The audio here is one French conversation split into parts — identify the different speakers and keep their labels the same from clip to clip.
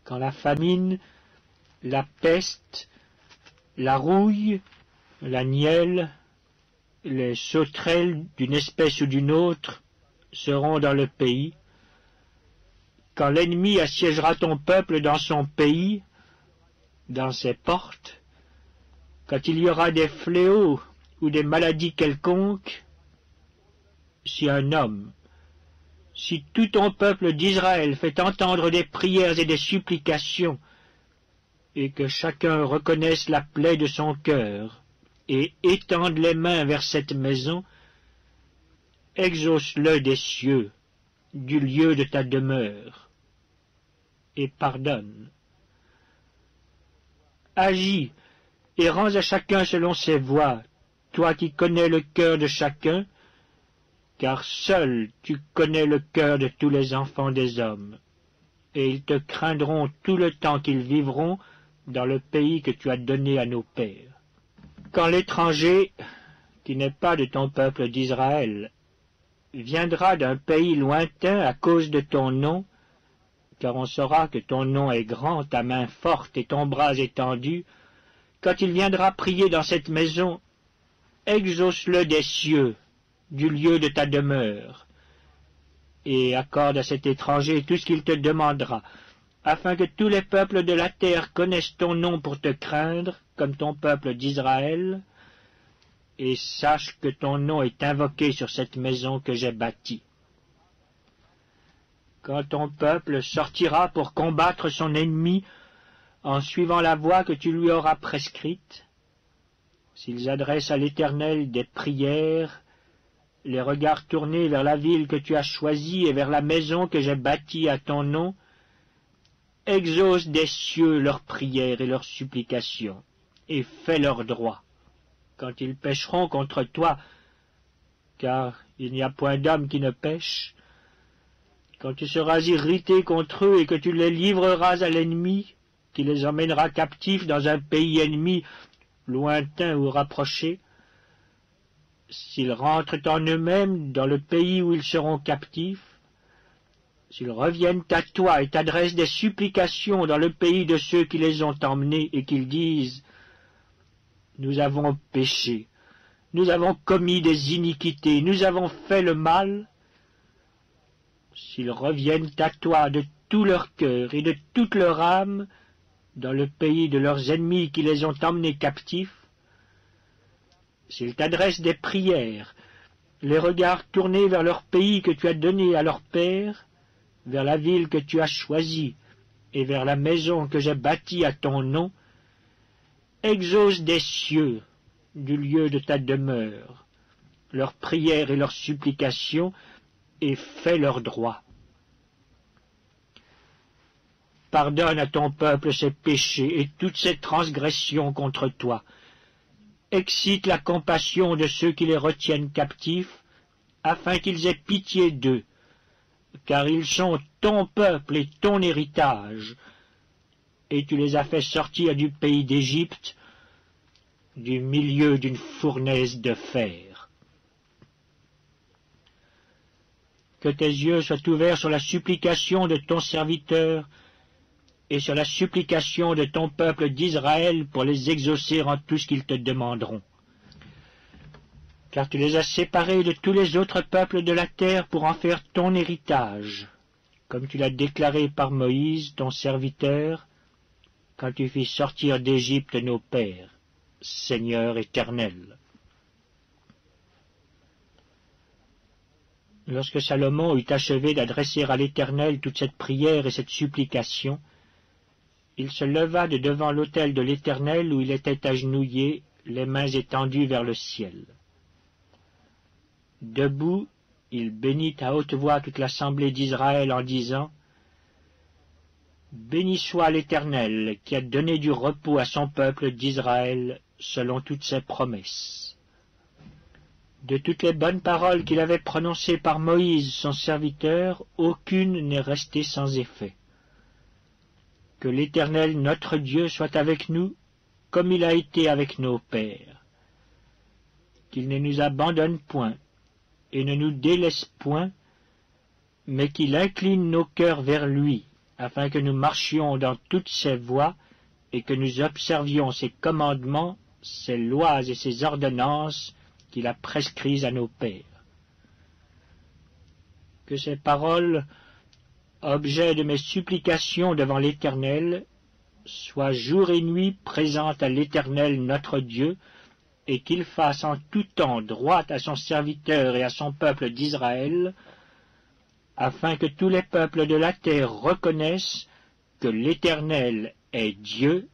Speaker 1: quand la famine, la peste, la rouille, la nielle, les sauterelles d'une espèce ou d'une autre seront dans le pays, quand l'ennemi assiégera ton peuple dans son pays, dans ses portes, quand il y aura des fléaux ou des maladies quelconques, si un homme, si tout ton peuple d'Israël fait entendre des prières et des supplications, et que chacun reconnaisse la plaie de son cœur, et étende les mains vers cette maison, exauce-le des cieux, du lieu de ta demeure, et pardonne. Agis, et rends à chacun selon ses voies, toi qui connais le cœur de chacun, car seul tu connais le cœur de tous les enfants des hommes, et ils te craindront tout le temps qu'ils vivront dans le pays que tu as donné à nos pères. Quand l'étranger, qui n'est pas de ton peuple d'Israël, viendra d'un pays lointain à cause de ton nom, car on saura que ton nom est grand, ta main forte et ton bras étendu, quand il viendra prier dans cette maison, exauce-le des cieux, du lieu de ta demeure, et accorde à cet étranger tout ce qu'il te demandera, afin que tous les peuples de la terre connaissent ton nom pour te craindre, comme ton peuple d'Israël, et sache que ton nom est invoqué sur cette maison que j'ai bâtie. Quand ton peuple sortira pour combattre son ennemi en suivant la voie que tu lui auras prescrite, s'ils adressent à l'Éternel des prières, les regards tournés vers la ville que tu as choisie et vers la maison que j'ai bâtie à ton nom, exauce des cieux leurs prières et leurs supplications, et fais leur droit. Quand ils pécheront contre toi, car il n'y a point d'homme qui ne pêche, quand tu seras irrité contre eux et que tu les livreras à l'ennemi, qui les emmènera captifs dans un pays ennemi, lointain ou rapproché, s'ils rentrent en eux-mêmes dans le pays où ils seront captifs, s'ils reviennent à toi et t'adressent des supplications dans le pays de ceux qui les ont emmenés et qu'ils disent « Nous avons péché, nous avons commis des iniquités, nous avons fait le mal », s'ils reviennent à toi de tout leur cœur et de toute leur âme dans le pays de leurs ennemis qui les ont emmenés captifs, s'ils t'adressent des prières, les regards tournés vers leur pays que tu as donné à leur père, vers la ville que tu as choisie et vers la maison que j'ai bâtie à ton nom, exauce des cieux, du lieu de ta demeure, leurs prières et leurs supplications, et fais leur droit. Pardonne à ton peuple ses péchés et toutes ses transgressions contre toi. Excite la compassion de ceux qui les retiennent captifs, afin qu'ils aient pitié d'eux, car ils sont ton peuple et ton héritage, et tu les as fait sortir du pays d'Égypte, du milieu d'une fournaise de fer. Que tes yeux soient ouverts sur la supplication de ton serviteur et sur la supplication de ton peuple d'Israël pour les exaucer en tout ce qu'ils te demanderont. Car tu les as séparés de tous les autres peuples de la terre pour en faire ton héritage, comme tu l'as déclaré par Moïse, ton serviteur, quand tu fis sortir d'Égypte nos pères, Seigneur éternel. Lorsque Salomon eut achevé d'adresser à l'Éternel toute cette prière et cette supplication, il se leva de devant l'autel de l'Éternel où il était agenouillé, les mains étendues vers le ciel. Debout, il bénit à haute voix toute l'assemblée d'Israël en disant « Béni soit l'Éternel qui a donné du repos à son peuple d'Israël selon toutes ses promesses. » De toutes les bonnes paroles qu'il avait prononcées par Moïse, son serviteur, aucune n'est restée sans effet. Que l'Éternel notre Dieu soit avec nous, comme il a été avec nos pères. Qu'il ne nous abandonne point, et ne nous délaisse point, mais qu'il incline nos cœurs vers lui, afin que nous marchions dans toutes ses voies et que nous observions ses commandements, ses lois et ses ordonnances qu'il a prescrites à nos pères. Que ces paroles, objet de mes supplications devant l'Éternel, soient jour et nuit présentes à l'Éternel notre Dieu, et qu'il fasse en tout temps droit à son serviteur et à son peuple d'Israël, afin que tous les peuples de la terre reconnaissent que l'Éternel est Dieu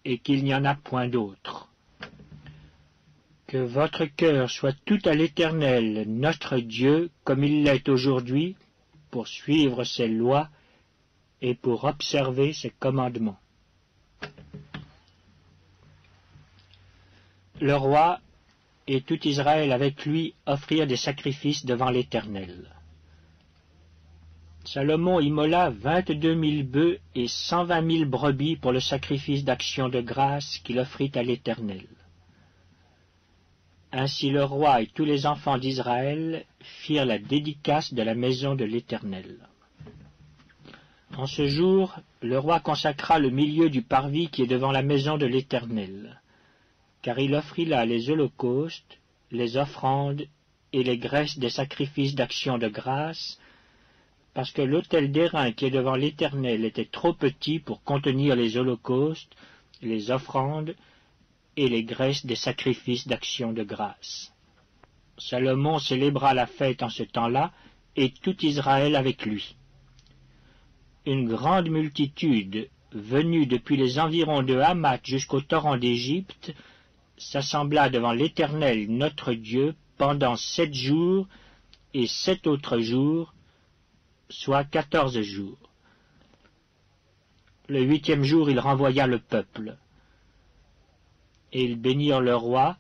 Speaker 1: et qu'il n'y en a point d'autre. Que votre cœur soit tout à l'Éternel, notre Dieu, comme il l'est aujourd'hui, pour suivre ses lois et pour observer ses commandements. Le roi et tout Israël avec lui offrirent des sacrifices devant l'Éternel. Salomon immola 22 000 bœufs et 120 000 brebis pour le sacrifice d'action de grâce qu'il offrit à l'Éternel. Ainsi le roi et tous les enfants d'Israël firent la dédicace de la maison de l'Éternel. En ce jour, le roi consacra le milieu du parvis qui est devant la maison de l'Éternel, car il offrit là les holocaustes, les offrandes et les graisses des sacrifices d'action de grâce, parce que l'autel d'airain qui est devant l'Éternel était trop petit pour contenir les holocaustes, les offrandes et les graisses des sacrifices d'action de grâce. Salomon célébra la fête en ce temps-là, et tout Israël avec lui. Une grande multitude, venue depuis les environs de Hamath jusqu'au torrent d'Égypte, s'assembla devant l'Éternel notre Dieu pendant 7 jours et 7 autres jours, soit 14 jours. Le 8e jour, il renvoya le peuple. Et ils bénirent le roi,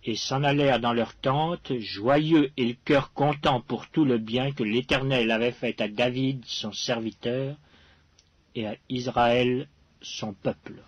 Speaker 1: et s'en allèrent dans leurs tentes, joyeux et le cœur content pour tout le bien que l'Éternel avait fait à David, son serviteur, et à Israël, son peuple.